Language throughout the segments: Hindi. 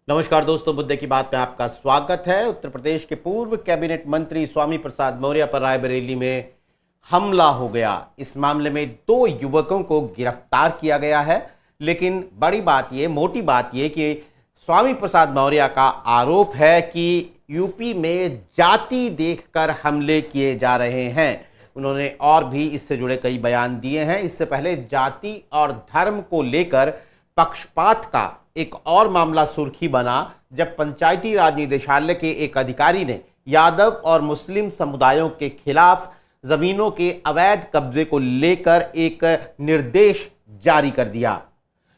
नमस्कार दोस्तों, मुद्दे की बात में आपका स्वागत है। उत्तर प्रदेश के पूर्व कैबिनेट मंत्री स्वामी प्रसाद मौर्य पर रायबरेली में हमला हो गया। इस मामले में 2 युवकों को गिरफ्तार किया गया है। लेकिन बड़ी बात ये, मोटी बात ये कि स्वामी प्रसाद मौर्य का आरोप है कि यूपी में जाति देखकर हमले किए जा रहे हैं। उन्होंने और भी इससे जुड़े कई बयान दिए हैं। इससे पहले जाति और धर्म को लेकर पक्षपात का एक और मामला सुर्खी बना, जब पंचायती राज निदेशालय के एक अधिकारी ने यादव और मुस्लिम समुदायों के खिलाफ जमीनों के अवैध कब्जे को लेकर एक निर्देश जारी कर दिया।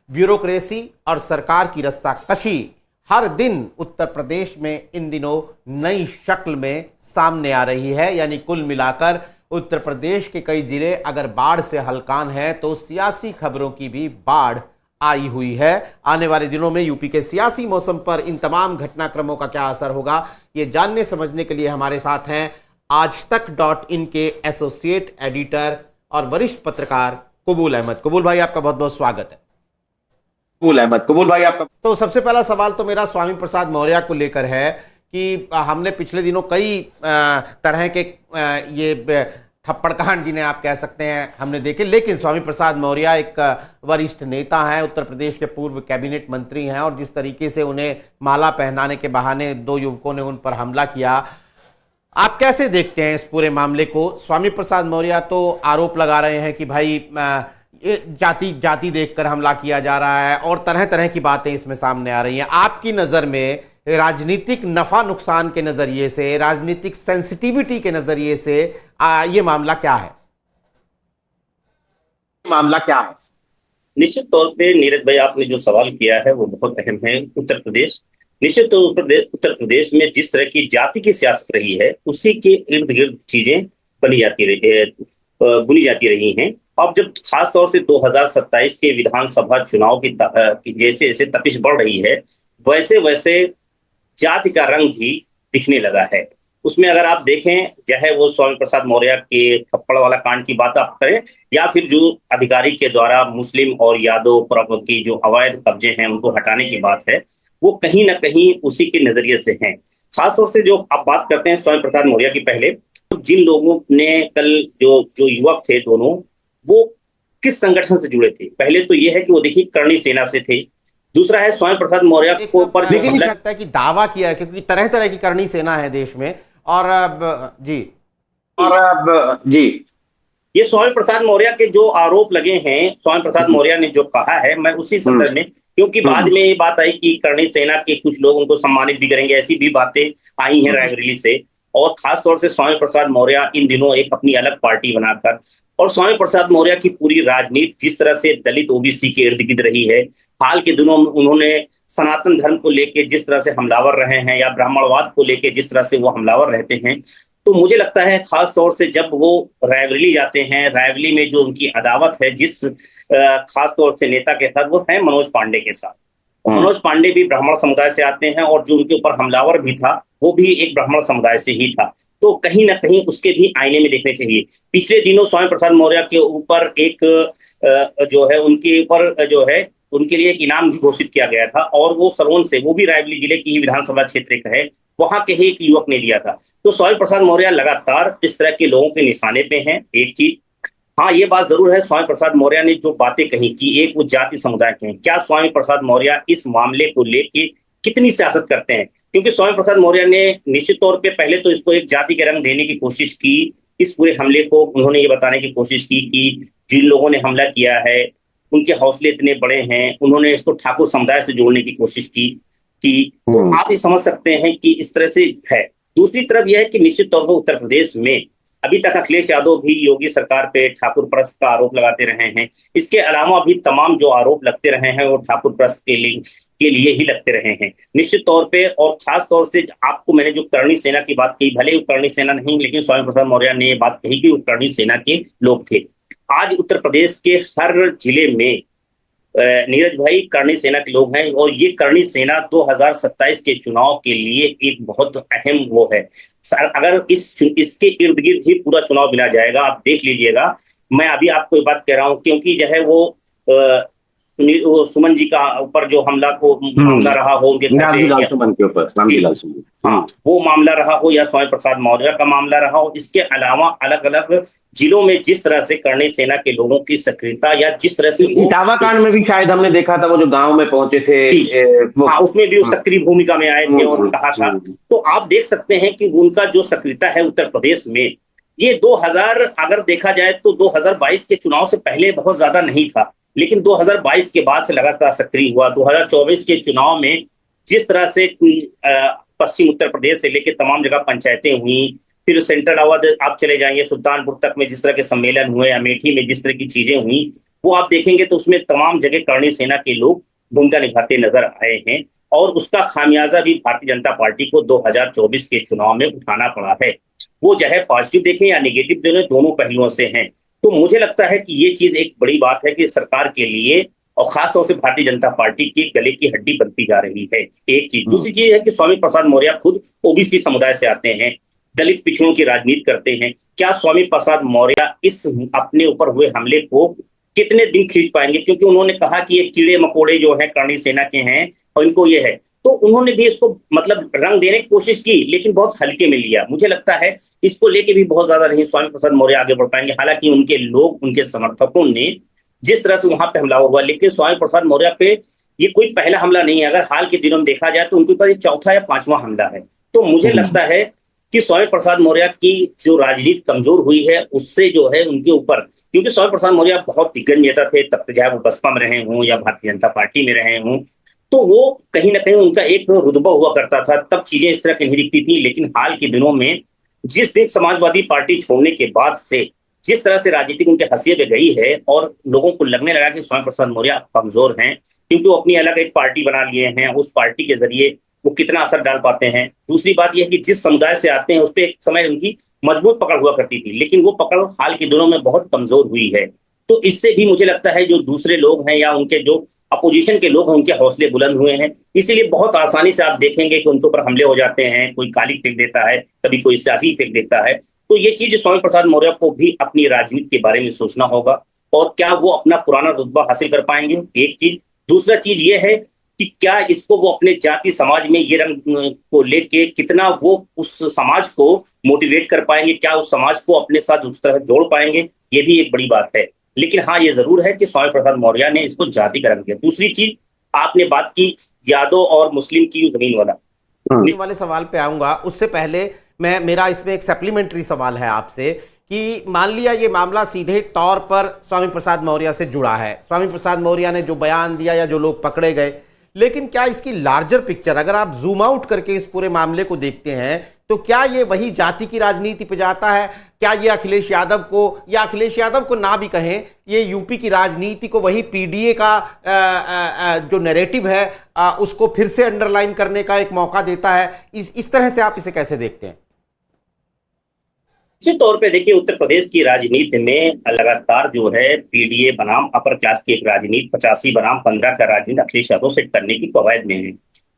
ब्यूरोक्रेसी और सरकार की रस्साकशी हर दिन उत्तर प्रदेश में इन दिनों नई शक्ल में सामने आ रही है। यानी कुल मिलाकर उत्तर प्रदेश के कई जिले अगर बाढ़ से हलकान हैं तो सियासी खबरों की भी बाढ़ आई हुई है। आने वाले दिनों में यूपी के सियासी मौसम पर इन तमाम घटनाक्रमों का क्या असर होगा, ये जानने समझने के लिए हमारे साथ हैं आजतक.in के एसोसिएट एडिटर और वरिष्ठ पत्रकार कबूल अहमद। कबूल भाई, आपका बहुत बहुत स्वागत है। कबूल भाई आपका। तो सबसे पहला सवाल तो मेरा स्वामी प्रसाद मौर्य को लेकर है कि हमने पिछले दिनों कई तरह के ये थप्पड़ कांड जिन्हें आप कह सकते हैं हमने देखे। लेकिन स्वामी प्रसाद मौर्य एक वरिष्ठ नेता हैं, उत्तर प्रदेश के पूर्व कैबिनेट मंत्री हैं, और जिस तरीके से उन्हें माला पहनाने के बहाने 2 युवकों ने उन पर हमला किया, आप कैसे देखते हैं इस पूरे मामले को? स्वामी प्रसाद मौर्य तो आरोप लगा रहे हैं कि भाई ये जाति देखकर हमला किया जा रहा है, और तरह तरह की बातें इसमें सामने आ रही हैं। आपकी नज़र में राजनीतिक नफा नुकसान के नजरिए से, राजनीतिक सेंसिटिविटी के नजरिए से ये मामला क्या है? निश्चित तौर पे नीरज भाई, आपने जो सवाल किया है वो बहुत अहम है। उत्तर प्रदेश, निश्चित तौर पर उत्तर प्रदेश में जिस तरह की जाति की सियासत रही है, उसी के इर्द गिर्द चीजें बुनी जाती रही हैं। अब जब खास तौर से 2027 के विधानसभा चुनाव की जैसे जैसे तपिश बढ़ रही है, वैसे वैसे जाति का रंग भी दिखने लगा है। उसमें अगर आप देखें, चाहे वो स्वामी प्रसाद मौर्य के थप्पड़ वाला कांड की बात आप करें, या फिर जो अधिकारी के द्वारा मुस्लिम और यादव की जो अवैध कब्जे हैं उनको हटाने की बात है, वो कहीं ना कहीं उसी के नजरिए से है। खासतौर से जो आप बात करते हैं स्वामी प्रसाद मौर्य की, पहले तो जिन लोगों ने कल जो जो युवक थे दोनों, वो किस संगठन से जुड़े थे? पहले तो ये है कि वो देखिए करणी सेना से थे। दूसरा है स्वामी प्रसाद मौर्य को पर नहीं लगता है कि दावा किया है, क्योंकि तरह तरह की करणी सेना है देश में। और अब जी, ये स्वामी प्रसाद मौर्य के जो आरोप लगे हैं, स्वामी प्रसाद मौर्य ने जो कहा है, मैं उसी संदर्भ में, क्योंकि बाद में ये बात आई कि करणी सेना के कुछ लोग उनको सम्मानित भी करेंगे, ऐसी भी बातें आई हैं रायबरेली से। और खास तौर से स्वामी प्रसाद मौर्य इन दिनों एक अपनी अलग पार्टी बनाकर, और स्वामी प्रसाद मौर्य की पूरी राजनीति जिस तरह से दलित ओबीसी के इर्द गिर्द रही है, हाल के दिनों में उन्होंने सनातन धर्म को लेके जिस तरह से हमलावर रहे हैं, या ब्राह्मणवाद को लेके जिस तरह से वो हमलावर रहते हैं, तो मुझे लगता है खास तौर से जब वो रायबरेली जाते हैं, रायबरेली में जो उनकी अदावत है जिस खास तौर से नेता के साथ, वो है मनोज पांडे के साथ। मनोज पांडे भी ब्राह्मण समुदाय से आते हैं, और जो उनके ऊपर हमलावर भी था वो भी एक ब्राह्मण समुदाय से ही था। तो कहीं ना कहीं उसके भी आईने में देखने चाहिए। पिछले दिनों स्वामी प्रसाद मौर्य के ऊपर एक जो है उनके ऊपर जो है उनके लिए एक इनाम भी घोषित किया गया था, और वो सरोन से, वो भी रायबरेली जिले की ही विधानसभा क्षेत्र का है, वहां के ही एक युवक ने दिया था। तो स्वामी प्रसाद मौर्य लगातार इस तरह के लोगों के निशाने पे हैं। एक चीज, हाँ ये बात जरूर है, स्वामी प्रसाद मौर्य ने जो बातें कही कि एक वो जाति समुदाय के हैं, क्या स्वामी प्रसाद मौर्य इस मामले को लेके कितनी सियासत करते हैं? क्योंकि स्वामी प्रसाद मौर्य ने निश्चित तौर पे पहले तो इसको एक जाति के रंग देने की कोशिश की। इस पूरे हमले को उन्होंने ये बताने की कोशिश की कि जिन लोगों ने हमला किया है उनके हौसले इतने बड़े हैं, उन्होंने इसको ठाकुर समुदाय से जोड़ने की कोशिश की। तो आप ये समझ सकते हैं कि इस तरह से है। दूसरी तरफ यह है कि निश्चित तौर पर उत्तर प्रदेश में अभी तक अखिलेश यादव भी योगी सरकार पे ठाकुर प्रस्त का आरोप लगाते रहे हैं। इसके अलावा भी तमाम जो आरोप लगते रहे हैं वो ठाकुर प्रस्त के लिए ही लगते रहे हैं निश्चित तौर पे। और खास तौर से आपको मैंने जो करणी सेना की बात कही, भले वो करणी सेना नहीं, लेकिन स्वामी प्रसाद मौर्य ने ये बात कही कि वो करणी सेना के लोग थे। आज उत्तर प्रदेश के हर जिले में नीरज भाई करणी सेना के लोग हैं, और ये करणी सेना 2027 के चुनाव के लिए एक बहुत अहम वो है। अगर इसके इर्द गिर्द ही पूरा चुनाव मिला जाएगा, आप देख लीजिएगा। मैं अभी आपको ये बात कह रहा हूं क्योंकि जो है वो सुमन जी का ऊपर जो हमला को मामला रहा हो उनके घर पे, सुमन के ऊपर, रामजी सुमन, हाँ वो मामला रहा हो या स्वामी प्रसाद मौर्य का मामला रहा हो, इसके अलावा अलग अलग जिलों में जिस तरह से करणी सेना के लोगों की सक्रियता या जिस तरह से इटावा कांड में भी शायद हमने देखा था, वो जो गांव में पहुंचे थे, हाँ उसमें भी सक्रिय भूमिका में आए थे और कहा था। तो आप देख सकते हैं कि उनका जो सक्रियता है उत्तर प्रदेश में, ये 2000 अगर देखा जाए तो 2022 के चुनाव से पहले बहुत ज्यादा नहीं था, लेकिन 2022 के बाद से लगातार सक्रिय हुआ। 2024 के चुनाव में जिस तरह से पश्चिम उत्तर प्रदेश से लेकर तमाम जगह पंचायतें हुई, फिर सेंट्रल अवध आप चले जाएंगे सुल्तानपुर तक में जिस तरह के सम्मेलन हुए, अमेठी में जिस तरह की चीजें हुई, वो आप देखेंगे तो उसमें तमाम जगह करणी सेना के लोग भूमिका निभाते नजर आए हैं और उसका खामियाजा भी भारतीय जनता पार्टी को 2024 के चुनाव में उठाना पड़ा है। वो चाहे पॉजिटिव देखें या नेगेटिव देखें, दोनों पहलुओं से हैं। तो मुझे लगता है कि ये चीज एक बड़ी बात है कि सरकार के लिए और खासतौर से भारतीय जनता पार्टी की गले की हड्डी बनती जा रही है, एक चीज। दूसरी चीज है कि स्वामी प्रसाद मौर्य खुद ओबीसी समुदाय से आते हैं, दलित पिछड़ों की राजनीति करते हैं। क्या स्वामी प्रसाद मौर्य इस अपने ऊपर हुए हमले को कितने दिन खींच पाएंगे, क्योंकि उन्होंने कहा कि ये कीड़े मकोड़े जो है करणी सेना के हैं और इनको ये है, तो उन्होंने भी इसको मतलब रंग देने की कोशिश की लेकिन बहुत हल्के में लिया। मुझे लगता है इसको लेके भी बहुत ज्यादा नहीं स्वामी प्रसाद मौर्य आगे बढ़ पाएंगे। हालांकि उनके लोग, उनके समर्थकों ने जिस तरह से वहां पे हमला हुआ, लेकिन स्वामी प्रसाद मौर्य पे ये कोई पहला हमला नहीं है। अगर हाल के दिनों में देखा जाए तो उनके ऊपर ये चौथा या पांचवा हमला है। तो मुझे लगता है कि स्वामी प्रसाद मौर्य की जो राजनीति कमजोर हुई है उससे जो है उनके ऊपर, क्योंकि स्वामी प्रसाद मौर्य बहुत दिग्गज नेता थे, तब चाहे वो बसपा में रहे हों या भारतीय जनता पार्टी में रहे हों, तो वो कहीं ना कहीं उनका एक रुतबा हुआ करता था, तब चीजें इस तरह की नहीं दिखती थी। लेकिन हाल के दिनों में जिस दिन समाजवादी पार्टी छोड़ने के बाद से जिस तरह से राजनीति उनके हंसिये पे गई है और लोगों को लगने लगा कि स्वामी प्रसाद मौर्य कमजोर हैं, क्योंकि वो अपनी अलग एक पार्टी बना लिए हैं, उस पार्टी के जरिए वो कितना असर डाल पाते हैं। दूसरी बात यह है कि जिस समुदाय से आते हैं उस पर एक समय उनकी मजबूत पकड़ हुआ करती थी, लेकिन वो पकड़ हाल के दिनों में बहुत कमजोर हुई है। तो इससे भी मुझे लगता है जो दूसरे लोग हैं या उनके जो अपोजिशन के लोग हैं उनके हौसले बुलंद हुए हैं, इसीलिए बहुत आसानी से आप देखेंगे कि उनके ऊपर हमले हो जाते हैं। कोई काली फेंक देता है, कभी कोई सियासी फेंक देता है। तो ये चीज स्वामी प्रसाद मौर्य को भी अपनी राजनीति के बारे में सोचना होगा और क्या वो अपना पुराना रुतबा हासिल कर पाएंगे, एक चीज। दूसरा चीज ये है कि क्या इसको वो अपने जाति समाज में ये रंग को लेके कितना वो उस समाज को मोटिवेट कर पाएंगे, क्या उस समाज को अपने साथ उस तरह जोड़ पाएंगे, ये भी एक बड़ी बात है। लेकिन हाँ, ये जरूर है कि स्वामी प्रसाद मौर्य ने इसको जाति का रंग दिया। दूसरी चीज आपने बात की यादव और मुस्लिम की जमीन वाले सवाल पे आऊंगा, उससे पहले मेरा इसमें एक सप्लीमेंट्री सवाल है आपसे कि मान लिया ये मामला सीधे तौर पर स्वामी प्रसाद मौर्य से जुड़ा है, स्वामी प्रसाद मौर्य ने जो बयान दिया या जो लोग पकड़े गए, लेकिन क्या इसकी लार्जर पिक्चर अगर आप जूम आउट करके इस पूरे मामले को देखते हैं तो क्या ये वही जाति की राजनीति पे जाता है? क्या ये अखिलेश यादव को, या अखिलेश यादव को ना भी कहें, ये यूपी की राजनीति को वही पीडीए का जो नैरेटिव है उसको फिर से अंडरलाइन करने का एक मौका देता है? इस तरह से आप इसे कैसे देखते हैं? निश्चित तौर पे देखिए, उत्तर प्रदेश की राजनीति में लगातार जो है पीडीए बनाम अपर क्लास की एक राजनीति, 85 बनाम 15 का राजनीति अखिलेश यादव सेट करने की कवायद में है।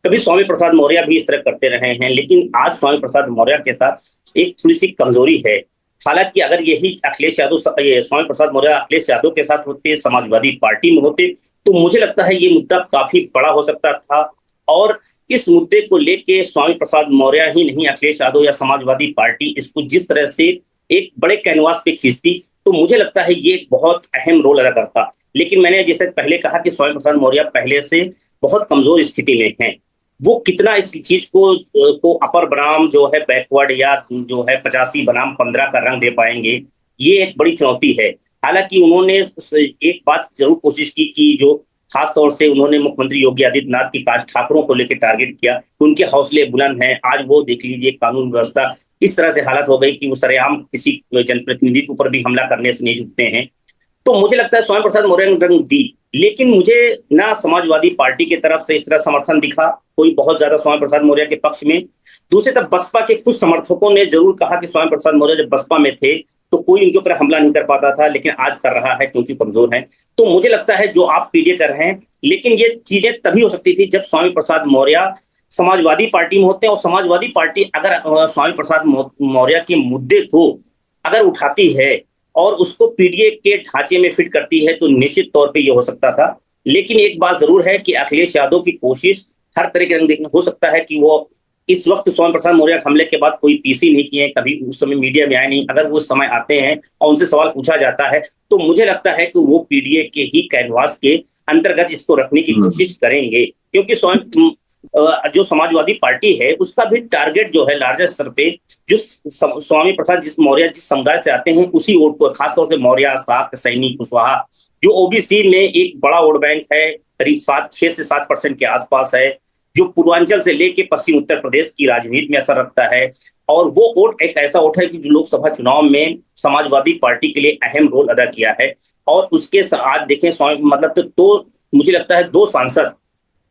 कभी स्वामी प्रसाद मौर्य भी इस तरह करते रहे हैं, लेकिन आज स्वामी प्रसाद मौर्य के साथ एक थोड़ी सी कमजोरी है। हालांकि अगर यही अखिलेश यादव, स्वामी प्रसाद मौर्य अखिलेश यादव के साथ होते, समाजवादी पार्टी में होते, तो मुझे लगता है ये मुद्दा काफी बड़ा हो सकता था। और इस मुद्दे को लेके स्वामी प्रसाद मौर्य ही नहीं, अखिलेश यादव या समाजवादी पार्टी इसको जिस तरह से एक बड़े कैनवास पे खींचती, तो मुझे लगता है ये एक बहुत अहम रोल अदा करता। लेकिन मैंने जैसे पहले कहा कि स्वामी प्रसाद मौर्य पहले से बहुत कमजोर स्थिति में हैं। वो कितना इस चीज को अपर बनाम जो है बैकवर्ड या जो है 85 बनाम 15 का रंग दे पाएंगे, ये एक बड़ी चुनौती है। हालांकि उन्होंने एक बात जरूर कोशिश की कि जो खास तौर से उन्होंने मुख्यमंत्री योगी आदित्यनाथ की कास्ट ठाकरों को लेकर टारगेट किया, उनके हौसले बुलंद हैं। आज वो देख लीजिए, कानून व्यवस्था इस तरह से हालत हो गई कि वो सरेआम किसी जनप्रतिनिधि के ऊपर भी हमला करने से नहीं झुकते हैं। तो मुझे लगता है स्वामी प्रसाद मौर्य ने रंग दी, लेकिन मुझे ना समाजवादी पार्टी की तरफ से इस तरह समर्थन दिखा कोई बहुत ज्यादा स्वामी प्रसाद मौर्य के पक्ष में। दूसरी तरफ बसपा के कुछ समर्थकों ने जरूर कहा कि स्वामी प्रसाद मौर्य जब बसपा में थे तो कोई उनके ऊपर हमला नहीं कर पाता था, लेकिन आज कर रहा है क्योंकि कमजोर है। तो मुझे लगता है जो आप पीडीए कर रहे हैं, लेकिन ये चीजें तभी हो सकती थी जब स्वामी प्रसाद मौर्य समाजवादी पार्टी में होते हैं, और समाजवादी पार्टी अगर स्वामी प्रसाद मौर्य के मुद्दे को अगर उठाती है और उसको पीडीए के ढांचे में फिट करती है तो निश्चित तौर पे ये हो सकता था। लेकिन एक बात जरूर है कि अखिलेश यादव की कोशिश हर तरह के रंग देखने हो सकता है कि वो इस वक्त स्वामी प्रसाद मौर्य हमले के बाद कोई पीसी नहीं किए, कभी उस समय मीडिया में आए नहीं, अगर वो उस समय आते हैं और उनसे सवाल पूछा जाता है तो मुझे लगता है कि वो पीडीए के ही कैनवास के अंतर्गत इसको रखने की कोशिश करेंगे, क्योंकि जो समाजवादी पार्टी है उसका भी टारगेट जो है लार्जर स्तर पे जो स्वामी प्रसाद मौर्य जिस समुदाय से आते हैं उसी वोट को, खासतौर से मौर्य, साक, सैनी, कुशवाहा, जो ओबीसी में एक बड़ा वोट बैंक है, करीब 6 से 7% के आसपास है, जो पूर्वांचल से लेके पश्चिम उत्तर प्रदेश की राजनीति में असर रखता है। और वो वोट एक ऐसा वोट है कि जो लोकसभा चुनाव में समाजवादी पार्टी के लिए अहम रोल अदा किया है। और उसके आज देखें मतलब तो मुझे लगता है 2 सांसद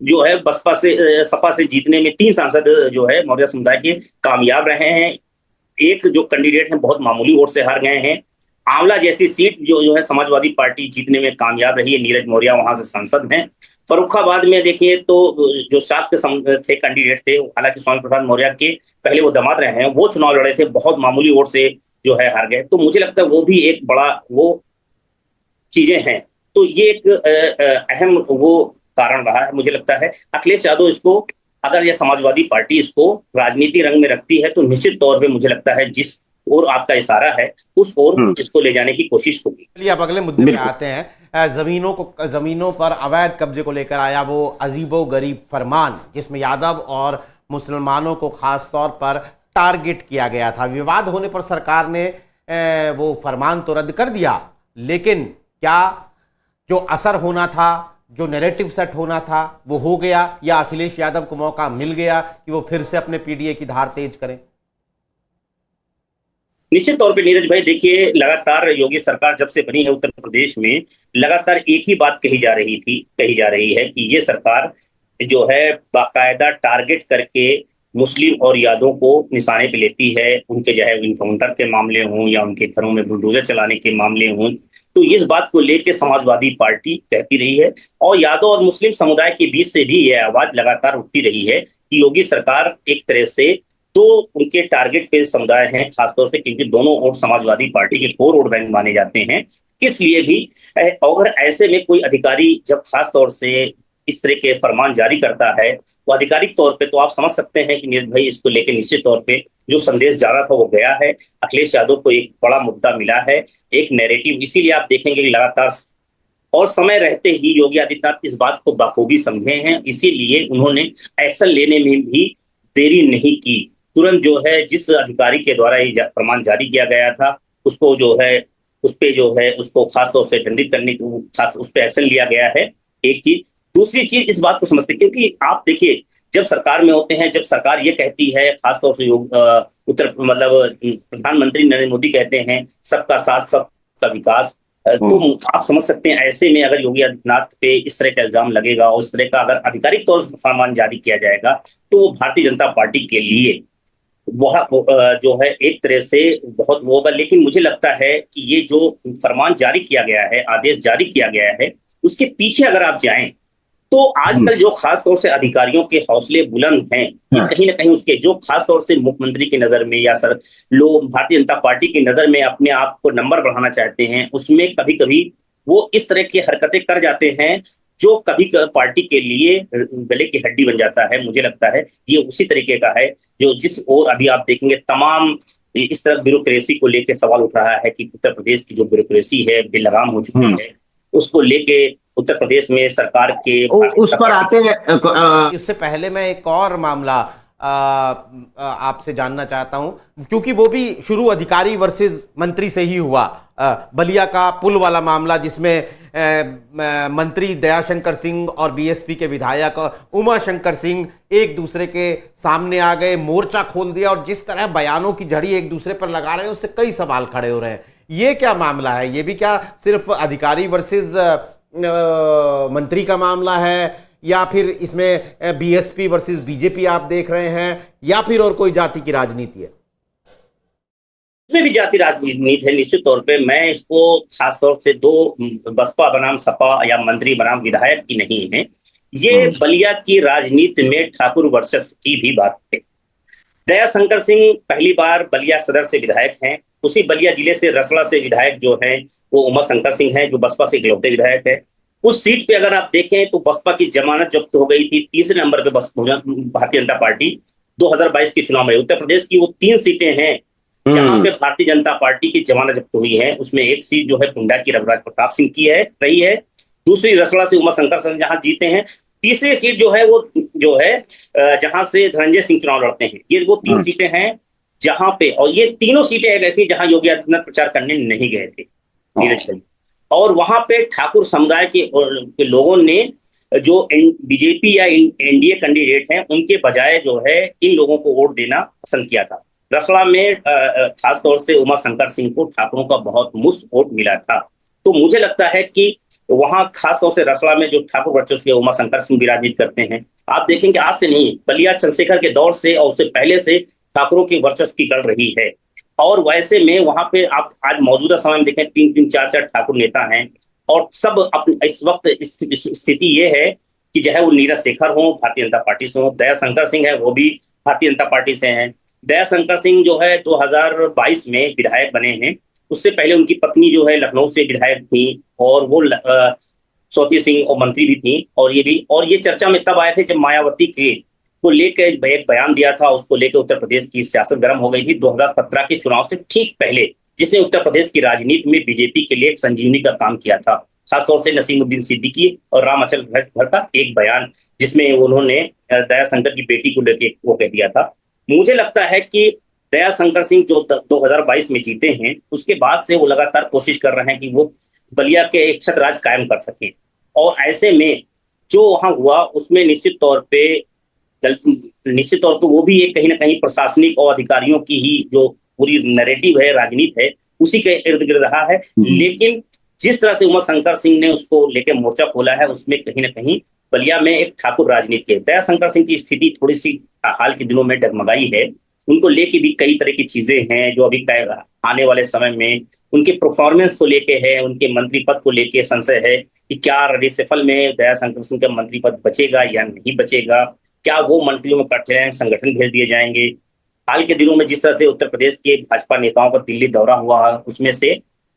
जो है बसपा से सपा से जीतने में, 3 सांसद जो है मौर्य समुदाय के कामयाब रहे हैं। एक जो कैंडिडेट है बहुत मामूली वोट से हार गए हैं। आंवला जैसी सीट जो है समाजवादी पार्टी जीतने में कामयाब रही है, नीरज मौर्य वहां से सांसद हैं। फर्रुखाबाद में देखिए तो जो शाक्त थे कैंडिडेट थे, हालांकि स्वामी प्रसाद मौर्य के पहले वो दामाद रहे हैं, वो चुनाव लड़े थे, बहुत मामूली वोट से जो है हार गए। तो मुझे लगता है वो भी एक बड़ा वो चीजें हैं। तो ये एक अहम वो कारण रहा है। मुझे लगता है अखिलेश यादव इसको, अगर यह समाजवादी पार्टी इसको राजनीति रंग में रखती है तो निश्चित तौर पे मुझे लगता है जिस और आपका इशारा है उस ओर इसको ले जाने की कोशिश होगी। चलिए अब अगले मुद्दे पे आते हैं। जमीनों पर अवैध कब्जे को लेकर आया वो अजीबो गरीब फरमान, जिसमें यादव और मुसलमानों को खास तौर पर टारगेट किया गया था। विवाद होने पर सरकार ने वो फरमान तो रद्द कर दिया, लेकिन क्या जो असर होना था, जो नैरेटिव सेट होना था वो हो गया, या अखिलेश यादव को मौका मिल गया कि वो फिर से अपने पीडीए की धार तेज करें? निश्चित तौर पे नीरज भाई देखिए, लगातार योगी सरकार जब से बनी है उत्तर प्रदेश में लगातार एक ही बात कही जा रही है कि ये सरकार जो है बाकायदा टारगेट करके मुस्लिम और यादवों को निशाने पे लेती है। उनके जो है इनकाउंटर के मामले हों या उनके घरों में बुलडोजर चलाने के मामले हों, तो इस बात को लेकर समाजवादी पार्टी कहती रही है और यादव और मुस्लिम समुदाय के बीच से भी यह आवाज लगातार उठती रही है कि योगी सरकार एक तरह से तो उनके टारगेट पे समुदाय हैं, खासतौर से क्योंकि दोनों वोट समाजवादी पार्टी के कोर वोट बैंक माने जाते हैं। इसलिए भी अगर ऐसे में कोई अधिकारी जब खासतौर से इस तरह के फरमान जारी करता है तो आधिकारिक तौर पे तो आप समझ सकते हैं कि नीरज भाई इसको लेकर निश्चित तौर पे जो संदेश जा रहा था वो गया है। अखिलेश यादव को एक बड़ा मुद्दा मिला है, एक नैरेटिव। इसीलिए आप देखेंगे कि लगातार और समय रहते ही योगी आदित्यनाथ इस बात को बखूबी समझे हैं, इसीलिए उन्होंने एक्शन लेने में भी देरी नहीं की। तुरंत जो है जिस अधिकारी के द्वारा ये फरमान जारी किया गया था उसको जो है उस पे जो है उसको खासतौर से दंडित करने को खास उस पर एक्शन लिया गया है। एक चीज, दूसरी चीज इस बात को समझते, क्योंकि आप देखिए जब सरकार में होते हैं, जब सरकार ये कहती है खासतौर से प्रधानमंत्री नरेंद्र मोदी कहते हैं सबका साथ सबका विकास, तो आप समझ सकते हैं ऐसे में अगर योगी आदित्यनाथ पे इस तरह का इल्जाम लगेगा और इस तरह का अगर आधिकारिक तौर पर फरमान जारी किया जाएगा तो वो भारतीय जनता पार्टी के लिए वह जो है एक तरह से बहुत वो होगा। लेकिन मुझे लगता है कि ये जो फरमान जारी किया गया है, आदेश जारी किया गया है, उसके पीछे अगर आप जाएं तो आजकल जो खास तौर से अधिकारियों के हौसले बुलंद हैं, कहीं ना कहीं उसके जो खास तौर से मुख्यमंत्री की नजर में या लोग भारतीय जनता पार्टी की नजर में अपने आप को नंबर बढ़ाना चाहते हैं, उसमें कभी कभी वो इस तरह की हरकतें कर जाते हैं जो कभी पार्टी के लिए गले की हड्डी बन जाता है। मुझे लगता है ये उसी तरीके का है जो जिस और अभी आप देखेंगे तमाम इस तरह ब्यूरोक्रेसी को लेकर सवाल उठ रहा है कि उत्तर प्रदेश की जो ब्यूरोक्रेसी है बेलगाम हो चुकी है, उसको लेके उत्तर प्रदेश में सरकार के उस पर आते हैं। इससे पहले मैं एक और मामला आपसे जानना चाहता हूं, क्योंकि वो भी शुरू अधिकारी वर्सेस मंत्री से ही हुआ। बलिया का पुल वाला मामला, जिसमें मंत्री दयाशंकर सिंह और बीएसपी के विधायक उमा शंकर सिंह एक दूसरे के सामने आ गए, मोर्चा खोल दिया, और जिस तरह बयानों की झड़ी एक दूसरे पर लगा रहे हैं उससे कई सवाल खड़े हो रहे हैं। ये क्या मामला है? ये भी क्या सिर्फ अधिकारी वर्सेस मंत्री का मामला है, या फिर इसमें बीएसपी वर्सेस बीजेपी आप देख रहे हैं, या फिर और कोई जाति की राजनीति है? इसमें भी जाति राजनीति है निश्चित तौर पे। मैं इसको खासतौर से दो बसपा बनाम सपा या मंत्री बनाम विधायक की नहीं है, ये बलिया की राजनीति में ठाकुर वर्चस्व की भी बात है। दयाशंकर सिंह पहली बार बलिया सदर से विधायक हैं, उसी बलिया जिले से रसड़ा से विधायक जो हैं वो उमा शंकर सिंह हैं जो बसपा से इकलौते विधायक है। उस सीट पे अगर आप देखें तो बसपा की जमानत जब्त हो गई थी, तीसरे नंबर पे भारतीय जनता पार्टी 2022 के चुनाव में। उत्तर प्रदेश की वो 3 सीटें हैं जहां पे भारतीय जनता पार्टी की जमानत जब्त हुई है। उसमें एक सीट जो है टुंडा की रघुराज प्रताप सिंह की है रही है, दूसरी रसड़ा से उमा शंकर सिंह जहां जीते हैं, तीसरी सीट जो है वो जो है जहां से धनंजय सिंह चुनाव लड़ते हैं। ये वो 3 सीटें हैं जहां पे, और ये तीनों सीटें एक ऐसी जहां योगी आदित्यनाथ प्रचार करने नहीं गए थे नीरज भाई, और वहां पे ठाकुर समुदाय के लोगों ने जो बीजेपी या एनडीए कैंडिडेट हैं उनके बजाय जो है इन लोगों को वोट देना पसंद किया था। रसड़ा में खासतौर से उमा शंकर सिंह को ठाकुरों का बहुत मुफ्त वोट मिला था। तो मुझे लगता है कि वहां खासतौर से रसड़ा में जो ठाकुर वर्चस्व के उमा शंकर सिंह भी राजनीति करते हैं। आप देखेंगे आज से नहीं, बलिया चंद्रशेखर के दौर से और उससे पहले से ठाकुरों की वर्चस्व की गढ़ रही है। और वैसे में वहां पे आप आज मौजूदा समय में देखें 3-3, 4-4 ठाकुर नेता हैं, और सब अपने इस वक्त स्थिति ये है कि जो है वो नीरज शेखर हो भारतीय जनता पार्टी से हो, दया शंकर सिंह है वो भी भारतीय जनता पार्टी से हैं। दया शंकर सिंह जो है 2022 में विधायक बने हैं, उससे पहले उनकी पत्नी जो है लखनऊ से विधायक थी, और वो स्वाति सिंह और मंत्री भी थी। और ये भी, और ये चर्चा में तब आए थे जब मायावती के को लेकर एक बयान दिया था, उसको लेकर उत्तर प्रदेश की सियासत गर्म हो गई थी 2017 के चुनाव से ठीक पहले, जिसने उत्तर प्रदेश की राजनीति में बीजेपी के लिए एक संजीवनी का काम किया था। खासतौर से नसीमुद्दीन सिद्दीकी और राम अचल भट्ट का एक बयान, जिसमें उन्होंने दया शंकर की बेटी को लेकर वो कह दिया था। मुझे लगता है कि दया शंकर सिंह जो 2022 में जीते हैं, उसके बाद से वो लगातार कोशिश कर रहे हैं कि वो बलिया के एक छत्र राज कायम कर सकें। और ऐसे में जो वहां हुआ उसमें निश्चित तौर पे वो भी एक कहीं ना कहीं प्रशासनिक और अधिकारियों की ही जो पूरी नैरेटिव है, राजनीति है, उसी के इर्द गिर्द रहा है। लेकिन जिस तरह से उमा शंकर सिंह ने उसको लेकर मोर्चा खोला है, उसमें कहीं ना कहीं बलिया में एक ठाकुर राजनीति है। दया शंकर सिंह की स्थिति थोड़ी सी हाल के दिनों में डगमगाई है। उनको लेके भी कई तरह की चीजें हैं जो अभी आने वाले समय में उनके परफॉर्मेंस को लेके है, उनके मंत्री पद को लेके संशय है कि क्या रेडिसफल में दया शंकर सिंह का मंत्री पद बचेगा या नहीं बचेगा, क्या वो मंत्रियों में कट जाए, संगठन भेज दिए जाएंगे। हाल के दिनों में जिस तरह से उत्तर प्रदेश के भाजपा नेताओं का दिल्ली दौरा हुआ, उसमें से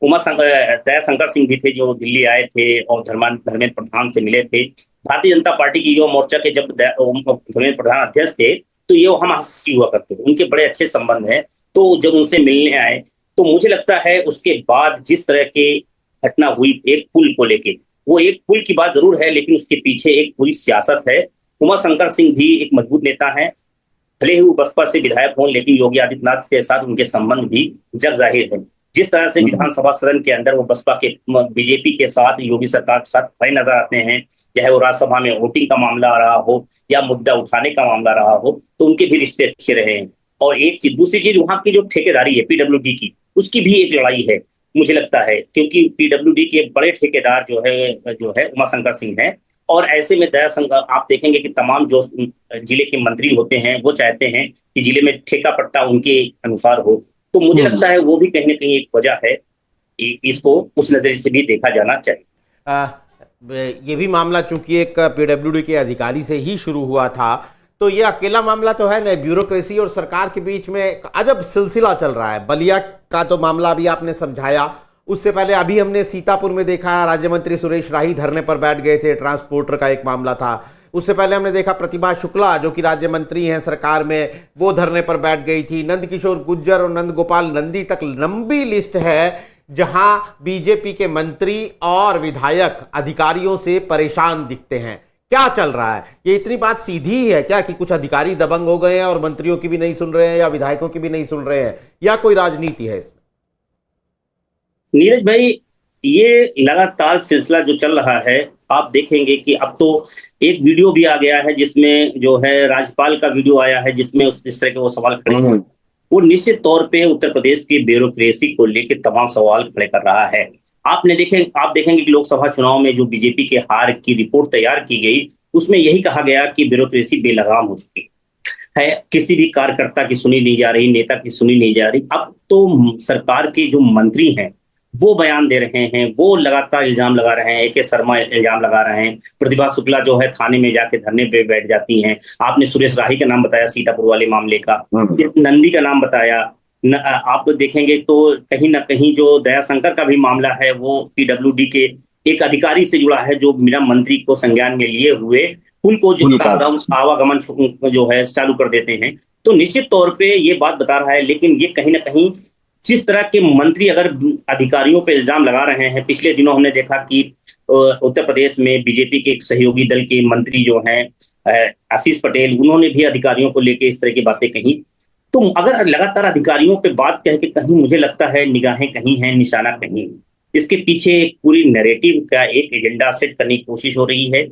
दया शंकर सिंह भी थे जो दिल्ली आए थे और धर्मेंद्र प्रधान से मिले थे। भारतीय जनता पार्टी की युवा मोर्चा के जब धर्मेंद्र प्रधान अध्यक्ष थे तो ये हम हंसी हुआ करते थे, उनके बड़े अच्छे संबंध हैं। तो जब उनसे मिलने आए तो मुझे लगता है उसके बाद जिस तरह की घटना हुई एक पुल को लेके, वो एक पुल की बात जरूर है लेकिन उसके पीछे एक पूरी सियासत है। उमा शंकर सिंह भी एक मजबूत नेता है, भले ही वो बसपा से विधायक हों, लेकिन योगी आदित्यनाथ के साथ उनके संबंध भी जग जाहिर है। जिस तरह से विधानसभा सदन के अंदर वो बसपा के बीजेपी के साथ, योगी सरकार के साथ खड़े नजर आते हैं, चाहे वो राज्यसभा में वोटिंग का मामला रहा हो या मुद्दा उठाने का मामला रहा हो, तो उनके भी रिश्ते अच्छे रहे हैं। और एक चीज, दूसरी चीज, वहां की जो ठेकेदारी है पीडब्ल्यूडी की, उसकी भी एक लड़ाई है मुझे लगता है, क्योंकि पीडब्ल्यूडी के बड़े ठेकेदार जो है उमा शंकर सिंह है। और ऐसे में दया शंकर, आप देखेंगे कि तमाम जो जिले के मंत्री होते हैं वो चाहते हैं कि जिले में ठेका पट्टा उनके अनुसार हो। तो मुझे लगता है वो भी कहीं ना कहीं एक वजह है, इसको उस नजरिए से भी देखा जाना चाहिए। ये भी मामला चूंकि एक पीडब्ल्यूडी के अधिकारी से ही शुरू हुआ था, तो ये अकेला मामला तो है नहीं, ब्यूरोक्रेसी और सरकार के बीच में एक अजब सिलसिला चल रहा है। बलिया का तो मामला अभी आपने समझाया, उससे पहले अभी हमने सीतापुर में देखा राज्य मंत्री सुरेश राही धरने पर बैठ गए थे, ट्रांसपोर्टर का एक मामला था। उससे पहले हमने देखा प्रतिभा शुक्ला जो कि राज्य मंत्री हैं सरकार में, वो धरने पर बैठ गई थी। नंदकिशोर गुज्जर और नंद गोपाल नंदी तक लंबी लिस्ट है जहां बीजेपी के मंत्री और विधायक अधिकारियों से परेशान दिखते हैं। क्या चल रहा है? ये इतनी बात सीधी ही है क्या कि कुछ अधिकारी दबंग हो गए हैं और मंत्रियों की भी नहीं सुन रहे हैं या विधायकों की भी नहीं सुन रहे हैं, या कोई राजनीति है इसमें? नीरज भाई, ये लगातार सिलसिला जो चल रहा है, आप देखेंगे कि अब तो एक वीडियो भी आ गया है जिसमें जो है राज्यपाल का वीडियो आया है जिसमें इस तरह के वो सवाल खड़े हैं। वो निश्चित तौर पे उत्तर प्रदेश की ब्यूरोक्रेसी को लेकर तमाम सवाल खड़े कर रहा है। आप देखेंगे कि लोकसभा चुनाव में जो बीजेपी के हार की रिपोर्ट तैयार की गई, उसमें यही कहा गया कि ब्यूरोक्रेसी बेलगाम हो चुकी है, किसी भी कार्यकर्ता की सुनी नहीं जा रही, नेता की सुनी नहीं जा रही। अब तो सरकार के जो मंत्री हैं वो बयान दे रहे हैं, वो लगातार इल्जाम लगा रहे हैं। AK शर्मा इल्जाम लगा रहे हैं, प्रतिभा शुक्ला जो है थाने में जाके धरने पे बैठ जाती हैं। आपने सुरेश राही का नाम बताया सीतापुर वाले मामले का, नंदी का नाम बताया। आप देखेंगे तो कहीं ना कहीं जो दया शंकर का भी मामला है वो पीडब्ल्यूडी के एक अधिकारी से जुड़ा है जो बिना मंत्री को संज्ञान में लिए हुए पुल को जो आवागमन जो है चालू कर देते हैं। तो निश्चित तौर पे ये बात बता रहा है, लेकिन ये कहीं ना कहीं जिस तरह के मंत्री अगर अधिकारियों पे इल्जाम लगा रहे हैं, पिछले दिनों हमने देखा कि उत्तर प्रदेश में बीजेपी के एक सहयोगी दल के मंत्री जो हैं आशीष पटेल, उन्होंने भी अधिकारियों को लेकर इस तरह की बातें कही। तो अगर लगातार अधिकारियों पे बात कह के कहीं मुझे लगता है निगाहें कहीं हैं, निशाना कहीं, इसके पीछे एक पूरी नैरेटिव का एक एजेंडा सेट करने की कोशिश हो रही है।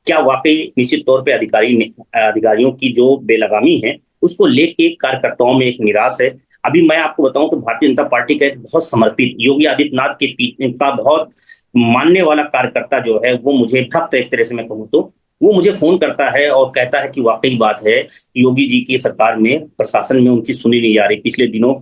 क्या वाकई निश्चित तौर पे अधिकारियों की जो बेलगामी है उसको लेके कार्यकर्ताओं में एक निराश है। अभी मैं आपको बताऊं कि भारतीय जनता पार्टी का एक बहुत समर्पित योगी आदित्यनाथ के का बहुत मानने वाला कार्यकर्ता जो है, वो मुझे भक्त एक तरह से मैं कहूँ तो, वो मुझे फोन करता है और कहता है कि वाकई बात है, योगी जी की सरकार में प्रशासन में उनकी सुनी नहीं जा रही। पिछले दिनों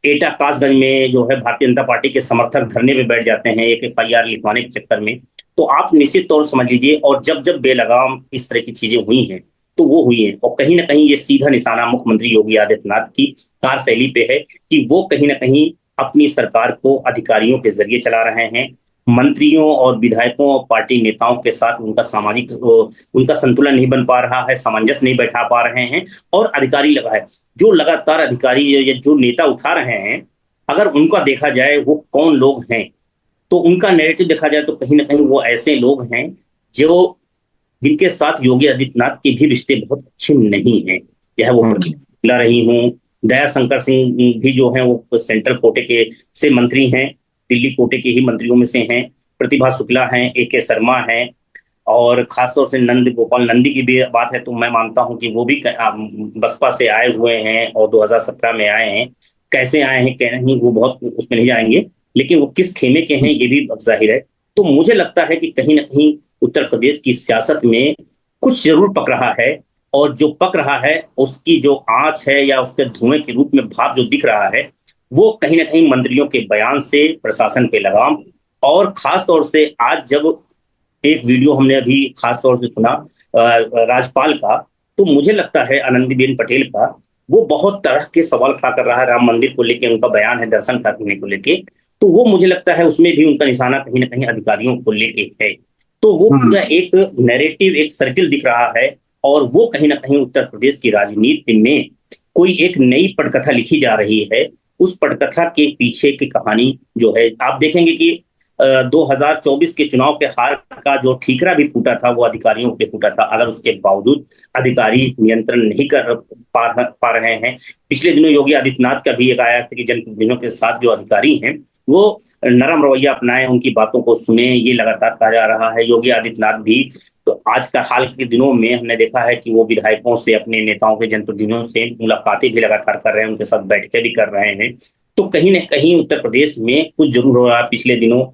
एटा कासगंज में जो है भारतीय जनता पार्टी के समर्थक धरने पे बैठ जाते हैं एक FIR लिखवाने के चक्कर में। तो आप निश्चित तौर समझ लीजिए, और जब जब बेलगाम इस तरह की चीजें हुई हैं तो वो हुई है, और कहीं ना कहीं ये सीधा निशाना मुख्यमंत्री योगी आदित्यनाथ की कार्यशैली पे है कि वो कहीं ना कहीं अपनी सरकार को अधिकारियों के जरिए चला रहे हैं। मंत्रियों और विधायकों और पार्टी नेताओं के साथ उनका संतुलन नहीं बन पा रहा है, सामंजस्य नहीं बैठा पा रहे हैं, और अधिकारी लगा है जो लगातार अधिकारी या जो नेता उठा रहे हैं, अगर उनका देखा जाए वो कौन लोग हैं, तो उनका नैरेटिव देखा जाए तो कहीं ना कहीं वो ऐसे लोग हैं जो जिनके साथ योगी आदित्यनाथ के भी रिश्ते बहुत अच्छे नहीं हैं। चाहे वो प्रतिभा रही हूँ, दया शंकर सिंह भी जो हैं वो सेंट्रल कोटे के से मंत्री हैं, दिल्ली कोटे के ही मंत्रियों में से हैं, प्रतिभा शुक्ला हैं, AK शर्मा हैं, और खासतौर से नंद गोपाल नंदी की भी बात है तो मैं मानता हूं कि वो भी बसपा से आए हुए हैं और 2017 में आए हैं। कैसे आए हैं कह नहीं, वो बहुत उसमें नहीं जाएंगे, लेकिन वो किस खेमे के हैं ये भी जाहिर है। तो मुझे लगता है कि कहीं ना कहीं उत्तर प्रदेश की सियासत में कुछ जरूर पक रहा है, और जो पक रहा है उसकी जो आंच है या उसके धुएं के रूप में भाप जो दिख रहा है, वो कहीं ना कहीं मंत्रियों के बयान से प्रशासन पे लगाम, और खास तौर से आज जब एक वीडियो हमने अभी खास तौर से सुना राज्यपाल का, तो मुझे लगता है आनंदीबेन पटेल का, वो बहुत तरह के सवाल खड़ा कर रहा है राम मंदिर को लेके, उनका बयान है दर्शन करने को लेके, तो वो मुझे लगता है उसमें भी उनका निशाना कहीं ना कहीं अधिकारियों को लेके है। तो वो पूरा एक नैरेटिव, एक सर्किल दिख रहा है, और वो कहीं ना कहीं उत्तर प्रदेश की राजनीति में कोई एक नई पटकथा लिखी जा रही है। उस पटकथा के पीछे की कहानी जो है, आप देखेंगे कि 2024 के चुनाव के हार का जो ठीकरा भी फूटा था वो अधिकारियों पे फूटा था। अगर उसके बावजूद अधिकारी नियंत्रण नहीं कर पा रहे हैं, पिछले दिनों योगी आदित्यनाथ का भी एक आया था कि जनप्रतिनिधियों के साथ जो अधिकारी हैं वो नरम रवैया अपनाएं, उनकी बातों को सुने, ये लगातार कहा जा रहा है। योगी आदित्यनाथ भी तो आज का हाल के दिनों में हमने देखा है कि वो विधायकों से, अपने नेताओं के जनप्रतिनिधियों से मुलाकातें भी लगातार कर रहे हैं, उनके साथ बैठकें भी कर रहे हैं। तो कहीं ना कहीं उत्तर प्रदेश में कुछ जरूर हो रहा है। पिछले दिनों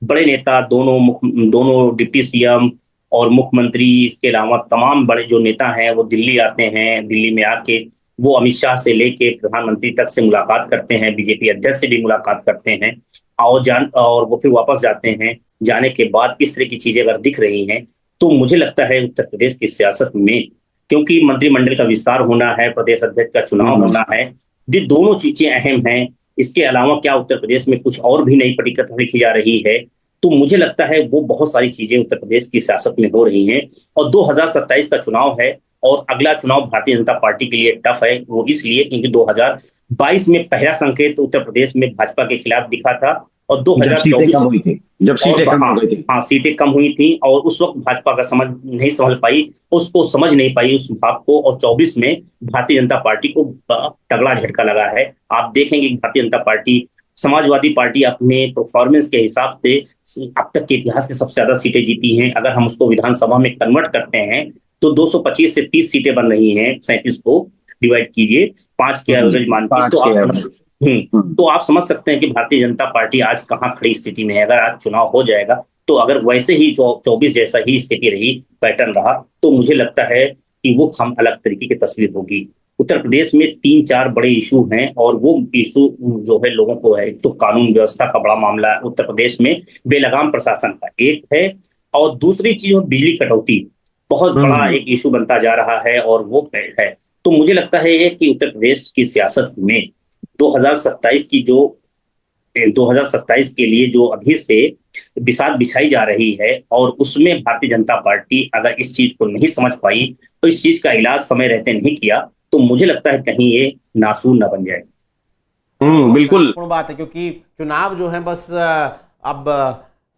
बड़े नेता, दोनों डिप्टी CM और मुख्यमंत्री, इसके अलावा तमाम बड़े जो नेता हैं वो दिल्ली आते हैं, दिल्ली में आके वो अमित शाह से लेके प्रधानमंत्री तक से मुलाकात करते हैं, BJP अध्यक्ष से भी मुलाकात करते हैं, और वो फिर वापस जाते हैं। जाने के बाद इस तरह की चीजें अगर दिख रही हैं तो मुझे लगता है उत्तर प्रदेश की सियासत में, क्योंकि मंत्रिमंडल का विस्तार होना है, प्रदेश अध्यक्ष का चुनाव होना है, ये दोनों चीजें अहम हैं। इसके अलावा क्या उत्तर प्रदेश में कुछ और भी नई पटकथा लिखी जा रही है, तो मुझे लगता है वो बहुत सारी चीजें उत्तर प्रदेश की सियासत में हो रही हैं। और 2027 का चुनाव है, और अगला चुनाव भारतीय जनता पार्टी के लिए टफ है। वो इसलिए क्योंकि 2022 में पहला संकेत उत्तर प्रदेश में भाजपा के खिलाफ दिखा था, और 2024 जब सीटें कम हो गई थी, हाँ सीटें कम हुई थी, और उस वक्त भाजपा का समझ पाई, उसको समझ नहीं पाई उस भाव को, और 24 में भारतीय जनता पार्टी को तगड़ा झटका लगा है। आप देखेंगे कि भारतीय जनता पार्टी, समाजवादी पार्टी अपने परफॉर्मेंस के हिसाब से अब तक के इतिहास की सबसे ज्यादा सीटें जीती हैं। अगर हम उसको विधानसभा में कन्वर्ट करते हैं तो 225 से 30 सीटें बन रही हैं, 37 को डिवाइड कीजिए 5 के एवरेज मान के, तो आप समझ सकते हैं कि भारतीय जनता पार्टी आज कहाँ खड़ी स्थिति में है। अगर आज चुनाव हो जाएगा तो अगर वैसे ही 24 जैसा ही स्थिति रही, पैटर्न रहा, तो मुझे लगता है कि वो हम अलग तरीके की तस्वीर होगी। उत्तर प्रदेश में 3-4 बड़े इशू हैं, और वो इशू जो है लोगों को है, तो कानून व्यवस्था का बड़ा मामला है उत्तर प्रदेश में, बेलगाम प्रशासन का एक है, और दूसरी चीज बिजली कटौती बहुत बड़ा एक इशू बनता जा रहा है, और वो है। तो मुझे लगता है कि उत्तर प्रदेश की सियासत में 2027 की जो 2027 के लिए जो अभी से बिसात बिछाई जा रही है, और उसमें भारतीय जनता पार्टी अगर इस चीज को नहीं समझ पाई, तो इस चीज का इलाज समय रहते नहीं किया, तो मुझे लगता है कहीं ये नासूर न बन जाए। बिल्कुल महत्वपूर्ण बात है, क्योंकि चुनाव जो है बस अब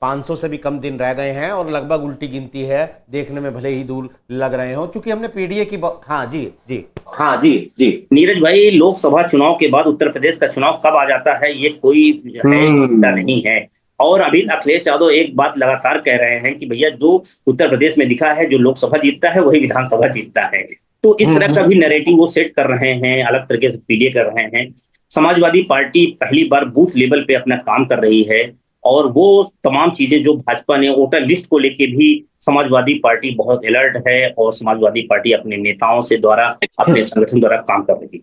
500 से भी कम दिन रह गए हैं और लगभग उल्टी गिनती है, देखने में भले ही दूर लग रहे हो। चूंकि हमने पीडीए की हाँ जी नीरज भाई, लोकसभा चुनाव के बाद उत्तर प्रदेश का चुनाव कब आ जाता है ये कोई है पता नहीं है। और अभी अखिलेश यादव एक बात लगातार कह रहे हैं कि भैया जो उत्तर प्रदेश में दिखा है, जो लोकसभा जीतता है वही विधानसभा जीतता है। तो इस तरह का भी नैरेटिव वो सेट कर रहे हैं, अलग तरीके से पीडीए कर रहे हैं। समाजवादी पार्टी पहली बार बूथ लेवल पे अपना काम कर रही है, और वो तमाम चीजें जो भाजपा ने वोटर लिस्ट को लेके भी समाजवादी पार्टी बहुत अलर्ट है, और समाजवादी पार्टी अपने नेताओं से द्वारा, अपने संगठन द्वारा काम कर रही है।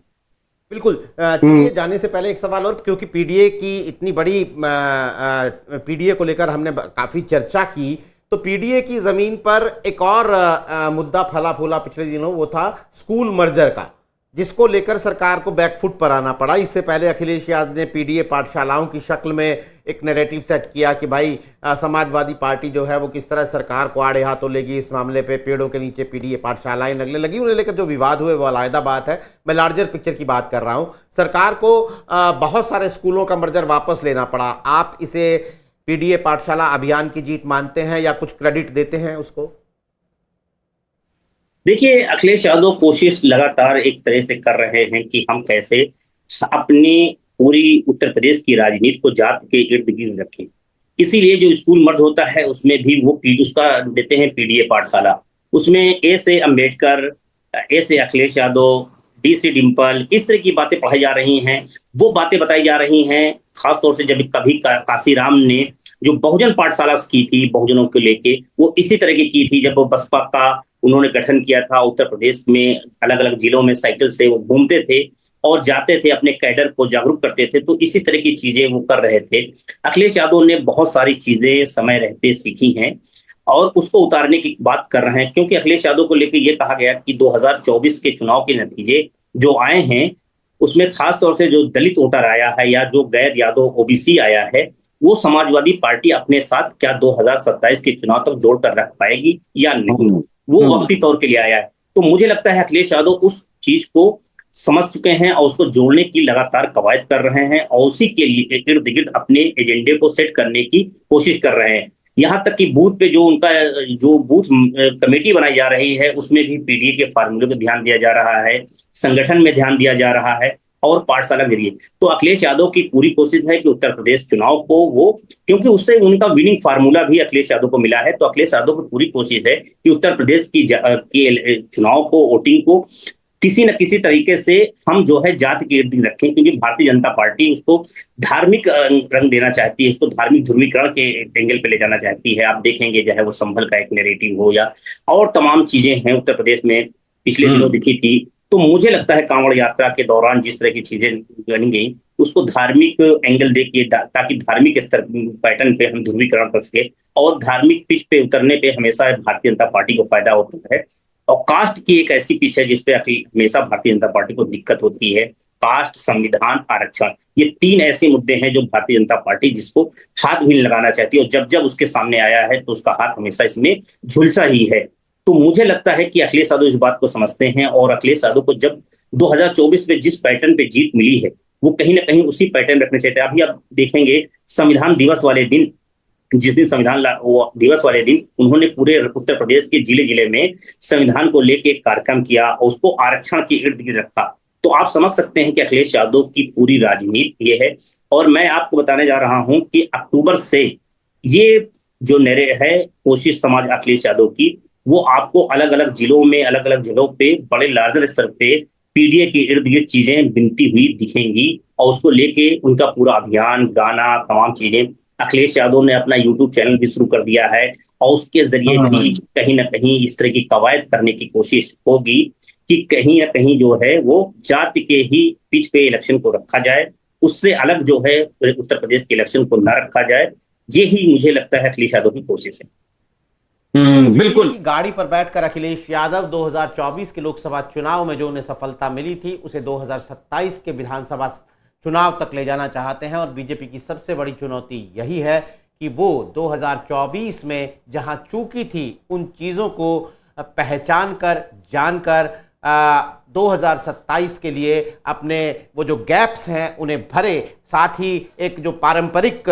बिल्कुल। चलिए, जाने से पहले एक सवाल और, क्योंकि पीडीए की इतनी बड़ी पीडीए को लेकर हमने काफी चर्चा की, तो पीडीए की जमीन पर एक और मुद्दा फला फूला पिछले दिनों, वो था स्कूल मर्जर का, जिसको लेकर सरकार को बैकफुट पर आना पड़ा। इससे पहले अखिलेश यादव ने पीडीए पाठशालाओं की शक्ल में एक नैरेटिव सेट किया कि भाई समाजवादी पार्टी जो है वो किस तरह सरकार को आड़े हाथों लेगी इस मामले पे, पेड़ों के नीचे पीडीए पाठशालाएं लगने लगी। उन्हें लेकर जो विवाद हुए वो अलग बात है, मैं लार्जर पिक्चर की बात कर रहा हूं। सरकार को बहुत सारे स्कूलों का मर्जर वापस लेना पड़ा। आप इसे पीडीए पाठशाला अभियान की जीत मानते हैं या कुछ क्रेडिट देते हैं उसको? देखिए, अखिलेश यादव कोशिश लगातार एक तरह से कर रहे हैं कि हम कैसे अपनी पूरी उत्तर प्रदेश की राजनीति को जात के इर्द गिर्द रखें। इसीलिए जो स्कूल मर्ज होता है उसमें भी वो उसका देते हैं पीडीए पाठशाला। उसमें ए से अंबेडकर, ए से अखिलेश यादव, डी से डिम्पल, इस तरह की बातें पढ़ाई जा रही हैं, वो बातें बताई जा रही हैं। खासतौर से जब कभी काशीराम ने जो बहुजन पाठशाला की थी बहुजनों को लेके, वो इसी तरह की थी। जब वो बसपा का उन्होंने गठन किया था, उत्तर प्रदेश में अलग अलग जिलों में साइकिल से वो घूमते थे और जाते थे, अपने कैडर को जागरूक करते थे। तो इसी तरह की चीजें वो कर रहे थे। अखिलेश यादव ने बहुत सारी चीजें समय रहते सीखी हैं और उसको उतारने की बात कर रहे हैं, क्योंकि अखिलेश यादव को लेकर ये कहा गया कि 2024 के चुनाव के नतीजे जो आए हैं उसमें खास तौर से जो दलित वोटर आया है या जो गैर यादव ओबीसी आया है, वो समाजवादी पार्टी अपने साथ क्या 2027 के चुनाव तक जोड़कर रख पाएगी या नहीं, वो वक्ती तौर के लिए आया है। तो मुझे लगता है अखिलेश यादव उस चीज को समझ चुके हैं और उसको जोड़ने की लगातार कवायद कर रहे हैं, और उसी के लिए इर्द गिर्द अपने एजेंडे को सेट करने की कोशिश कर रहे हैं। यहाँ तक कि बूथ पे जो उनका जो बूथ कमेटी बनाई जा रही है उसमें भी पीडीए के फार्मूले को ध्यान दिया जा रहा है, संगठन में ध्यान दिया जा रहा है और पाठशाला के जरिए। तो अखिलेश यादव की पूरी कोशिश है कि उत्तर प्रदेश चुनाव को वो, क्योंकि उससे उनका विनिंग फार्मूला भी अखिलेश यादव को मिला है, तो अखिलेश यादव की पूरी कोशिश है कि उत्तर प्रदेश की चुनाव को, वोटिंग को किसी न किसी तरीके से हम जो है जाति के इर्द गिर्द रखें, क्योंकि भारतीय जनता पार्टी उसको धार्मिक रंग देना चाहती है, उसको धार्मिक ध्रुवीकरण के एंगल पे ले जाना चाहती है। आप देखेंगे चाहे वो संभल का एक नैरेटिव हो या और तमाम चीजें हैं उत्तर प्रदेश में पिछले दिनों दिखी थी। तो मुझे लगता है कांवड़ यात्रा के दौरान जिस तरह की चीजें बनी गई उसको धार्मिक एंगल देखिए, ताकि धार्मिक स्तर पैटर्न पे हम ध्रुवीकरण कर सके, और धार्मिक पिच पे उतरने पे हमेशा भारतीय जनता पार्टी को फायदा होता है। और कास्ट की एक ऐसी पिच है जिसपे हमेशा भारतीय जनता पार्टी को दिक्कत होती है। कास्ट, संविधान, आरक्षण, ये तीन ऐसे मुद्दे हैं जो भारतीय जनता पार्टी जिसको हाथ भी नहीं लगाना चाहती, और जब जब उसके सामने आया है तो उसका हाथ हमेशा इसमें झुलसा ही है। तो मुझे लगता है कि अखिलेश यादव इस बात को समझते हैं, और अखिलेश यादव को जब 2024 में जिस पैटर्न पे जीत मिली है वो कहीं ना कहीं उसी पैटर्न रखने चाहिए। अभी आप देखेंगे संविधान दिवस वाले दिन, जिस दिन संविधान दिवस वाले दिन उन्होंने पूरे उत्तर प्रदेश के जिले जिले में संविधान को लेकर एक कार्यक्रम किया और उसको आरक्षण के इर्द गिर्द रखा। तो आप समझ सकते हैं कि अखिलेश यादव की पूरी राजनीति ये है। और मैं आपको बताने जा रहा हूं कि अक्टूबर से ये जो नरे है कोशिश समाज अखिलेश यादव की, वो आपको अलग अलग जिलों में, अलग अलग जगहों पे बड़े लार्जर स्तर पे पीडीए के इर्द गिर्द चीजें बनती हुई दिखेंगी, और उसको लेके उनका पूरा अभियान, गाना, तमाम चीजें। अखिलेश यादव ने अपना यूट्यूब चैनल भी शुरू कर दिया है, और उसके जरिए भी कहीं ना कहीं इस तरह की कवायद करने की कोशिश होगी कि कहीं ना कहीं जो है वो जाति के ही पिच पे इलेक्शन को रखा जाए, उससे अलग जो है उत्तर प्रदेश के इलेक्शन को न रखा जाए। यही मुझे लगता है अखिलेश यादव की कोशिश है। बिल्कुल। गाड़ी पर बैठकर अखिलेश यादव 2024 के लोकसभा चुनाव में जो उन्हें सफलता मिली थी उसे 2027 के विधानसभा चुनाव तक ले जाना चाहते हैं और बीजेपी की सबसे बड़ी चुनौती यही है कि वो 2024 में जहां चूकी थी उन चीज़ों को पहचान कर जानकर 2027 के लिए अपने वो जो गैप्स हैं उन्हें भरे। साथ ही एक जो पारंपरिक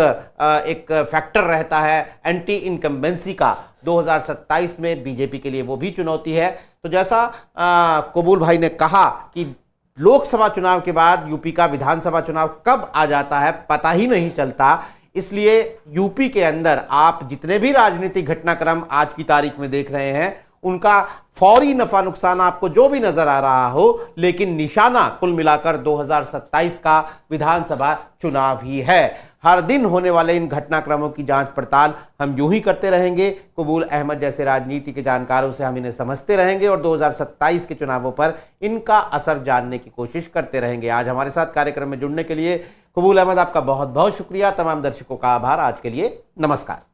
एक फैक्टर रहता है एंटी इनकम्बेंसी का 2027 में बीजेपी के लिए वो भी चुनौती है। तो जैसा कबूल भाई ने कहा कि लोकसभा चुनाव के बाद यूपी का विधानसभा चुनाव कब आ जाता है पता ही नहीं चलता, इसलिए यूपी के अंदर आप जितने भी राजनीतिक घटनाक्रम आज की तारीख में देख रहे हैं उनका फौरी नफा नुकसान आपको जो भी नजर आ रहा हो, लेकिन निशाना कुल मिलाकर 2027 का विधानसभा चुनाव ही है। हर दिन होने वाले इन घटनाक्रमों की जांच पड़ताल हम यूं ही करते रहेंगे। कबूल अहमद जैसे राजनीति के जानकारों से हम इन्हें समझते रहेंगे और 2027 के चुनावों पर इनका असर जानने की कोशिश करते रहेंगे। आज हमारे साथ कार्यक्रम में जुड़ने के लिए कबूल अहमद आपका बहुत बहुत शुक्रिया। तमाम दर्शकों का आभार। आज के लिए नमस्कार।